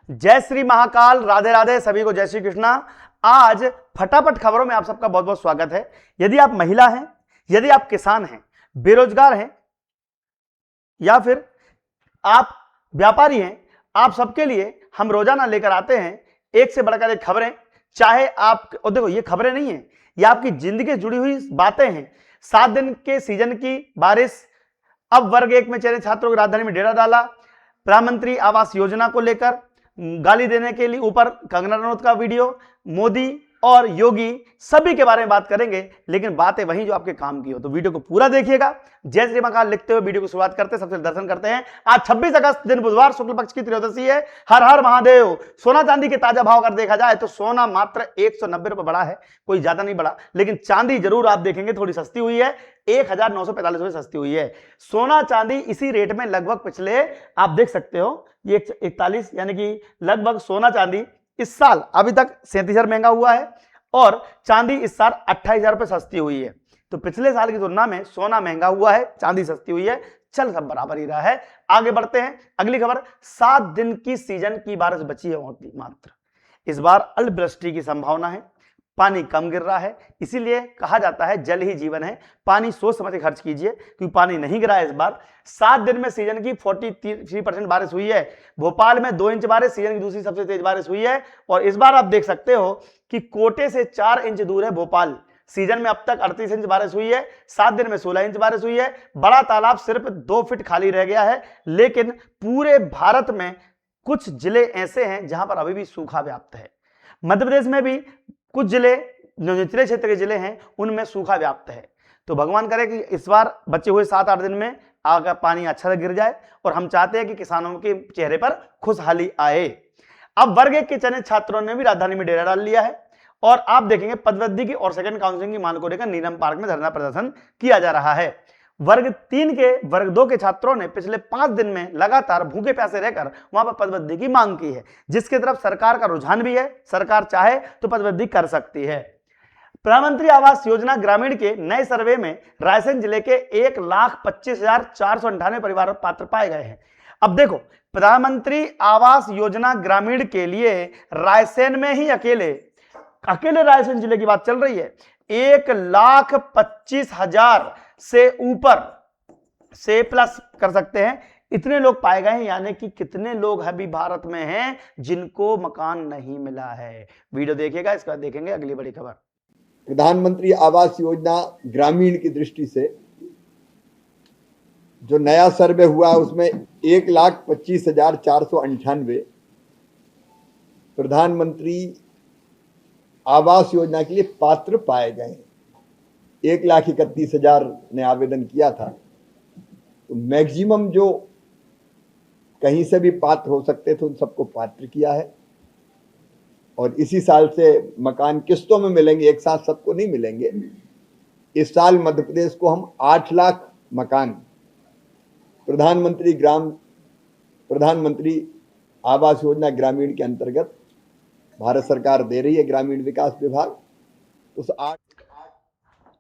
जय श्री महाकाल, राधे राधे, सभी को जय श्री कृष्णा। आज फटाफट खबरों में आप सबका बहुत बहुत स्वागत है। यदि आप महिला हैं, यदि आप किसान हैं, बेरोजगार हैं या फिर आप व्यापारी हैं, आप सबके लिए हम रोजाना लेकर आते हैं एक से बढ़कर एक खबरें। चाहे आप, और देखो ये खबरें नहीं है, ये आपकी जिंदगी से जुड़ी हुई बातें हैं। 7 दिन के सीजन की बारिश, अब वर्ग 1 में चयनित छात्रों की राजधानी में डेरा डाला, प्रधानमंत्री आवास योजना को लेकर गाली देने के लिए ऊपर कंगना रनौत का वीडियो, मोदी और योगी सभी के बारे में बात करेंगे, लेकिन बातें वहीं जो आपके काम की हो। तो वीडियो को पूरा देखिएगा। जय श्री महाकाल लिखते हुए वीडियो को शुरुआत करते हैं, सबसे दर्शन करते हैं। आज 26 अगस्त दिन बुधवार, शुक्ल पक्ष की त्रयोदशी है। हर हर महादेव। सोना चांदी के ताजा भाव अगर देखा जाए तो सोना मात्र 190 रुपए बढ़ा है, कोई ज्यादा नहीं बढ़ा, लेकिन चांदी जरूर आप देखेंगे थोड़ी सस्ती हुई है, 1945 रुपए सस्ती हुई है। सोना चांदी इसी रेट में लगभग पिछले, आप देख सकते हो, ये 41, यानी कि लगभग सोना चांदी इस साल अभी तक 37,000 महंगा हुआ है और चांदी इस साल 28,000 रुपए सस्ती हुई है। तो पिछले साल की तुलना में सोना महंगा हुआ है, चांदी सस्ती हुई है, चल सब बराबर ही रहा है। आगे बढ़ते हैं, अगली खबर। 7 दिन की सीजन की बारिश बची है मात्र। इस बार अल्पवृष्टि की संभावना है, पानी कम गिर रहा है, इसीलिए कहा जाता है जल ही जीवन है। पानी सोच समझ के खर्च कीजिए, क्योंकि पानी नहीं गिरा है इस बार। 7 दिन में सीजन की 43% बारिश हुई है। भोपाल में 2 इंच बारिश, सीजन की दूसरी सबसे तेज बारिश हुई है। और इस बार आप देख सकते हो कि कोटे से 4 इंच दूर है भोपाल। सीजन में अब तक 38 इंच बारिश हुई है, 7 दिन में 16 इंच बारिश हुई है। बड़ा तालाब सिर्फ 2 फीट खाली रह गया है, लेकिन पूरे भारत में कुछ जिले ऐसे हैं जहां पर अभी भी सूखा व्याप्त है। मध्य प्रदेश में भी कुछ जिले, जो निचले क्षेत्र के जिले हैं, उनमें सूखा व्याप्त है। तो भगवान करे कि इस बार बचे हुए 7-8 दिन में आगे पानी अच्छा से गिर जाए, और हम चाहते हैं कि किसानों के चेहरे पर खुशहाली आए। अब वर्ग 1 के चयनित छात्रों ने भी राजधानी में डेरा डाल लिया है, और आप देखेंगे पदवृद्धि की और सेकंड काउंसलिंग की मांग को लेकर नीलम पार्क में धरना प्रदर्शन किया जा रहा है। वर्ग 3 के वर्ग 2 के छात्रों ने पिछले 5 दिन में लगातार भूखे प्यासे रहकर वहां पर पदवृद्धि की मांग की है, जिसकी तरफ सरकार का रुझान भी है। सरकार चाहे तो पदवृद्धि कर सकती है। प्रधानमंत्री आवास योजना ग्रामीण के नए सर्वे में रायसेन जिले के 1,25,498 परिवार पात्र पाए गए हैं। अब देखो, प्रधानमंत्री आवास योजना ग्रामीण के लिए रायसेन में ही अकेले रायसेन जिले की बात चल रही है। 1,25,000 से ऊपर से प्लस कर सकते हैं, इतने लोग पाए गए हैं। यानी कि कितने लोग अभी भारत में हैं जिनको मकान नहीं मिला है। वीडियो देखिएगा, इसके बाद देखेंगे अगली बड़ी खबर। प्रधानमंत्री आवास योजना ग्रामीण की दृष्टि से जो नया सर्वे हुआ है उसमें 1,25,498 प्रधानमंत्री आवास योजना के लिए पात्र पाए गए। 1,31,000 ने आवेदन किया था, तो मैक्सिमम जो कहीं से भी पात्र हो सकते थे उन सबको पात्र किया है। और इसी साल से मकान किस्तों में मिलेंगे, एक साथ सबको नहीं मिलेंगे। इस साल मध्य प्रदेश को हम 8 लाख मकान प्रधानमंत्री आवास योजना ग्रामीण के अंतर्गत भारत सरकार दे रही है, ग्रामीण विकास विभाग। उस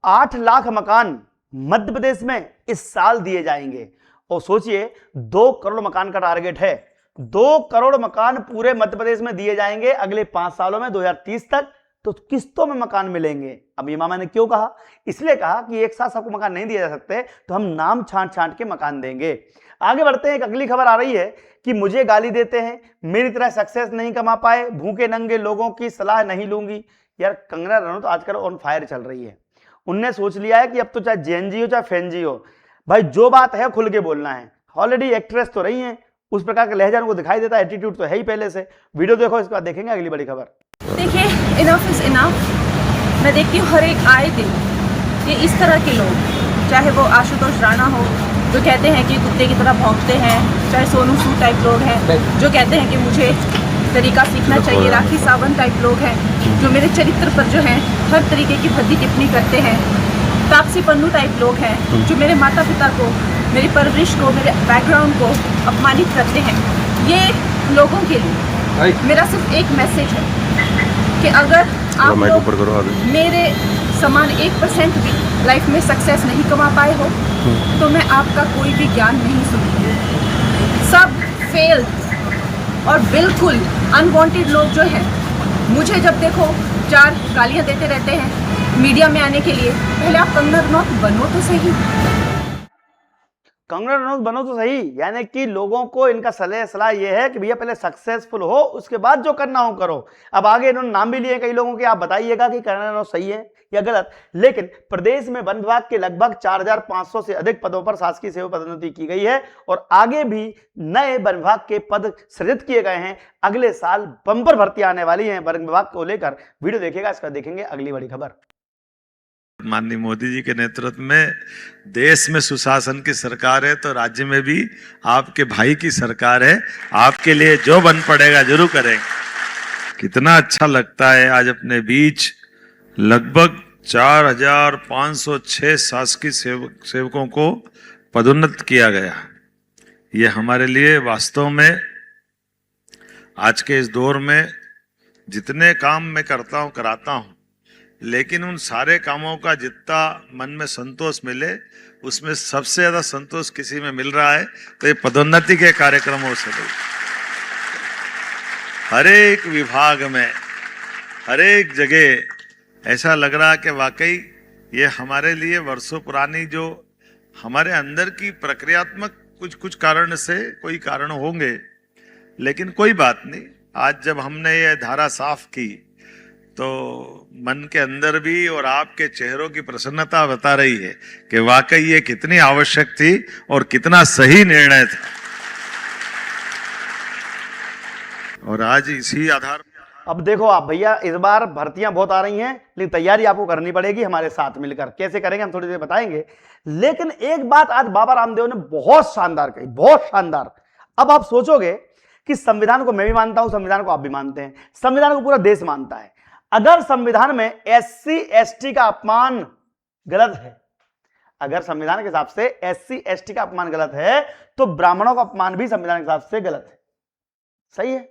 8 लाख मकान मध्य प्रदेश में इस साल दिए जाएंगे। और सोचिए, 2 करोड़ मकान का टारगेट है। 2 करोड़ मकान पूरे मध्य प्रदेश में दिए जाएंगे अगले 5 सालों में, 2030 तक। तो किस्तों में मकान मिलेंगे। अब ये मामा ने क्यों कहा? इसलिए कहा कि एक साथ सबको मकान नहीं दिए जा सकते, तो हम नाम छांट छांट के मकान देंगे। आगे बढ़ते हैं, एक अगली खबर आ रही है कि मुझे गाली देते हैं, मेरी तरह सक्सेस नहीं कमा पाए, भूखे नंगे लोगों की सलाह नहीं लूंगी। यार, कंगना रनौत तो आजकल ऑन फायर चल रही है। उनने सोच लिया है कि अब तो चाहे जेएनजी हो चाहे फैनजी हो, भाई जो बात है खुल के बोलना है। ऑलरेडी एक्ट्रेस तो रही हैं, उस प्रकार का लहजा उनको दिखाई देता है, एटीट्यूड तो है ही पहले से। वीडियो देखो, इसके बाद देखेंगे अगली बड़ी खबर। देखिए, इनफ इज इनफ। मैं देखती हूँ हर एक आए दिन ये इस तरह के लोग, चाहे वो आशुतोष राणा हो जो कहते हैं कि कुत्ते की तरह भौंकते हैं, चाहे सोनू सूद टाइप लोग हैं जो कहते हैं कि मुझे तरीका सीखना चाहिए, राखी सावंत टाइप लोग हैं जो मेरे चरित्र पर जो है हर तरीके की भद्दी टिप्पणी करते हैं, तापसी पन्नू टाइप लोग हैं जो मेरे माता पिता को, मेरी परवरिश को, मेरे बैकग्राउंड को अपमानित करते हैं। ये लोगों के लिए मेरा सिर्फ एक मैसेज है कि अगर आप लोग मेरे समान 1% भी लाइफ में सक्सेस नहीं कमा पाए हो, तो मैं आपका कोई भी ज्ञान नहीं सुनूंगी। सब फेल और बिल्कुल अनवांटेड लोग जो हैं, मुझे जब देखो 4 गालियां देते रहते हैं मीडिया में आने के लिए, पहले आप कंगना रनौत बनो तो सही। कंगना रनौत बनो तो सही, यानी कि लोगों को इनका सलाह ये है कि भैया पहले सक्सेसफुल हो, उसके बाद जो करना हो करो। अब आगे इन्होंने नाम भी लिए कई लोगों के, आप बताइएगा कि कंगना रनौत सही है या गलत। लेकिन प्रदेश में वन विभाग के लगभग 4500 से अधिक पदों पर शासकीय सेवा पदोन्नति की गई है और आगे भी नए वन विभाग के पद सृजित किए गए हैं। अगले साल बंपर भर्ती आने वाली है वन विभाग को लेकर। वीडियो देखिएगा, इसका देखेंगे अगली बड़ी खबर। माननीय मोदी जी के नेतृत्व में देश में सुशासन की सरकार है, तो राज्य में भी आपके भाई की सरकार है। आपके लिए जो बन पड़ेगा जरूर करेंगे। कितना अच्छा लगता है, आज अपने बीच लगभग 4506 शासकीय सेवकों को पदोन्नत किया गया। ये हमारे लिए वास्तव में आज के इस दौर में जितने काम मैं करता हूँ कराता हूँ, लेकिन उन सारे कामों का जितना मन में संतोष मिले, उसमें सबसे ज्यादा संतोष किसी में मिल रहा है तो ये पदोन्नति के कार्यक्रमों से मिल। हर एक विभाग में, हर एक जगह ऐसा लग रहा है कि वाकई ये हमारे लिए वर्षों पुरानी जो हमारे अंदर की प्रक्रियात्मक कुछ कारण से कोई कारण होंगे, लेकिन कोई बात नहीं। आज जब हमने ये धारा साफ की तो मन के अंदर भी और आपके चेहरों की प्रसन्नता बता रही है कि वाकई ये कितनी आवश्यक थी और कितना सही निर्णय था। और आज इसी आधार अब देखो आप भैया, इस बार भर्तियां बहुत आ रही हैं, लेकिन तैयारी आपको करनी पड़ेगी हमारे साथ मिलकर। कैसे करेंगे हम थोड़ी देर बताएंगे, लेकिन एक बात आज बाबा रामदेव ने बहुत शानदार कही, बहुत शानदार। अब आप सोचोगे कि संविधान को मैं भी मानता हूं, संविधान को आप भी मानते हैं, संविधान को पूरा देश मानता है। अगर संविधान में SC ST का अपमान गलत है, अगर संविधान के हिसाब से SC ST का अपमान गलत है, तो ब्राह्मणों का अपमान भी संविधान के हिसाब से गलत है। सही है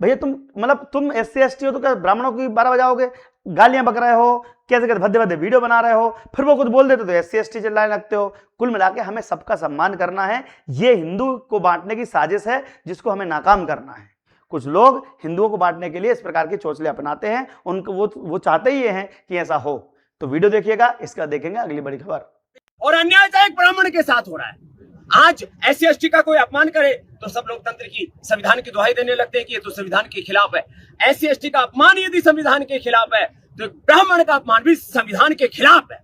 भैया, तुम SC ST हो तो क्या ब्राह्मणों की 12 बजाओगे, गालियां बक रहे हो, कैसे कैसे भद्दे भद्दे वीडियो बना रहे हो, फिर वो कुछ बोल देते तो SC ST चिल्लाने लगते हो। कुल मिला के हमें सबका सम्मान करना है। ये हिंदू को बांटने की साजिश है जिसको हमें नाकाम करना है। कुछ लोग हिंदुओं को बांटने के लिए इस प्रकार की चोचले अपनाते हैं, उनको वो चाहते ही हैं कि ऐसा हो। तो वीडियो देखिएगा, इसका देखेंगे अगली बड़ी खबर। और अन्याय तो एक ब्राह्मण के साथ हो रहा है। आज SC ST का कोई अपमान करे तो सब लोकतंत्र की, संविधान की दुहाई देने लगते हैं कि ये तो संविधान के खिलाफ है। SC ST का अपमान यदि संविधान के खिलाफ है तो ब्राह्मण का अपमान भी संविधान के खिलाफ है।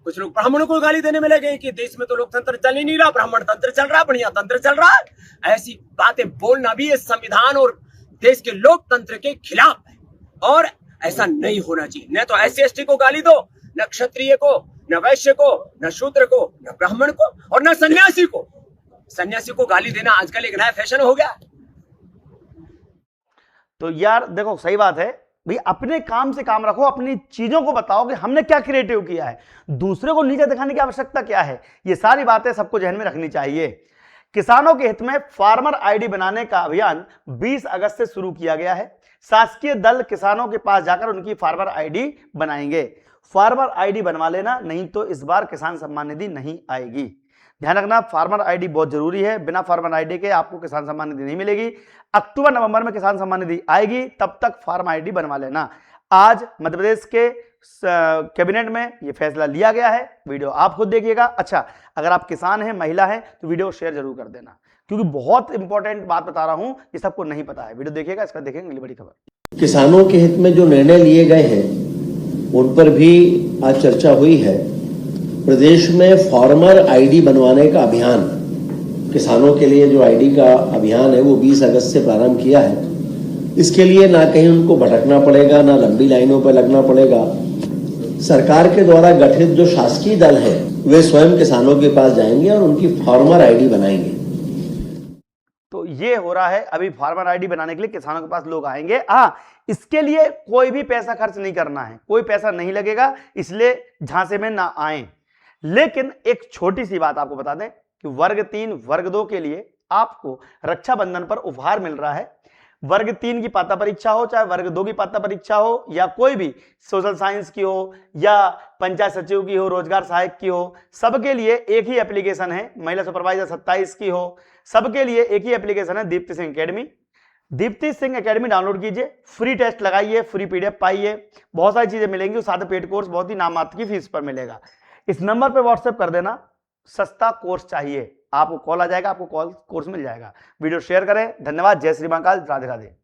कुछ लोग ब्राह्मणों को गाली देने में लगे कि देश में तो लोकतंत्र चल ही नहीं रहा, ब्राह्मण तंत्र चल रहा, बढ़िया तंत्र चल रहा है। ऐसी बातें बोलना भी ये संविधान और देश के लोकतंत्र के खिलाफ है और ऐसा नहीं होना चाहिए। न तो SC ST को गाली दो, न क्षत्रिय को, न वैश्य को, न शूद्र को, न ब्राह्मण को और न सन्यासी को। सन्यासी को गाली देना आजकल एक नया फैशन हो गया। तो यार देखो, सही बात है भाई, अपने काम से काम रखो, अपनी चीजों को बताओ कि हमने क्या क्रिएटिव किया है, दूसरे को नीचे दिखाने की आवश्यकता क्या है। ये सारी बातें सबको ध्यान में रखनी चाहिए। किसानों के हित में फार्मर आईडी बनाने का अभियान 20 अगस्त से शुरू किया गया है। शासकीय दल किसानों के पास जाकर उनकी फार्मर आईडी बनाएंगे। फार्मर आईडी बनवा लेना, नहीं तो इस बार किसान सम्मान निधि नहीं आएगी। ध्यान रखना, फार्मर आईडी बहुत जरूरी है। बिना फार्मर आईडी के आपको किसान सम्मान निधि नहीं मिलेगी। अक्टूबर नवंबर में किसान सम्मान निधि आएगी, तब तक फार्मर आईडी बनवा लेना। आज मध्य प्रदेश के कैबिनेट में यह फैसला लिया गया है। वीडियो आप खुद देखिएगा। अच्छा, अगर आप किसान हैं, महिला हैं, तो वीडियो शेयर जरूर कर देना, क्योंकि बहुत इंपॉर्टेंट बात बता रहा हूं, ये सबको नहीं पता है। वीडियो देखिएगा, इसका देखेंगे अगली बड़ी खबर। किसानों के हित में जो निर्णय लिए गए हैं उन पर भी आज चर्चा हुई है। प्रदेश में फार्मर आईडी बनवाने का अभियान, किसानों के लिए जो आईडी का अभियान है वो 20 अगस्त से प्रारंभ किया है। इसके लिए ना कहीं उनको भटकना पड़ेगा, ना लंबी लाइनों पर लगना पड़ेगा। सरकार के द्वारा गठित जो शासकीय दल है वे स्वयं किसानों के पास जाएंगे और उनकी फार्मर आईडी बनाएंगे। तो ये हो रहा है, अभी फार्मर आईडी बनाने के लिए किसानों के पास लोग आएंगे। इसके लिए कोई भी पैसा खर्च नहीं करना है, कोई पैसा नहीं लगेगा, इसलिए झांसे में ना आए। लेकिन एक छोटी सी बात आपको बता दें कि वर्ग 3 वर्ग 2 के लिए आपको रक्षाबंधन पर उपहार मिल रहा है। वर्ग 3 की पात्रता परीक्षा हो, चाहे वर्ग 2 की पात्रता परीक्षा हो, या कोई भी सोशल साइंस की हो, या पंचायत सचिव की हो, रोजगार सहायक की हो, सबके लिए एक ही एप्लीकेशन है। महिला सुपरवाइजर 27 की हो, सबके लिए एक ही एप्लीकेशन है, Deepti Singh academy. Deepti Singh academy download कीजिए, फ्री टेस्ट लगाइए, फ्री पीडीएफ पाइए, बहुत सारी चीजें मिलेंगी, साथ में पेड कोर्स बहुत ही नाम मात्र की फीस पर मिलेगा। इस नंबर पे व्हाट्सएप कर देना, सस्ता कोर्स चाहिए, आपको कॉल आ जाएगा, आपको कॉल कोर्स मिल जाएगा। वीडियो शेयर करें। धन्यवाद। जय श्री महाकाल। राधे राधे।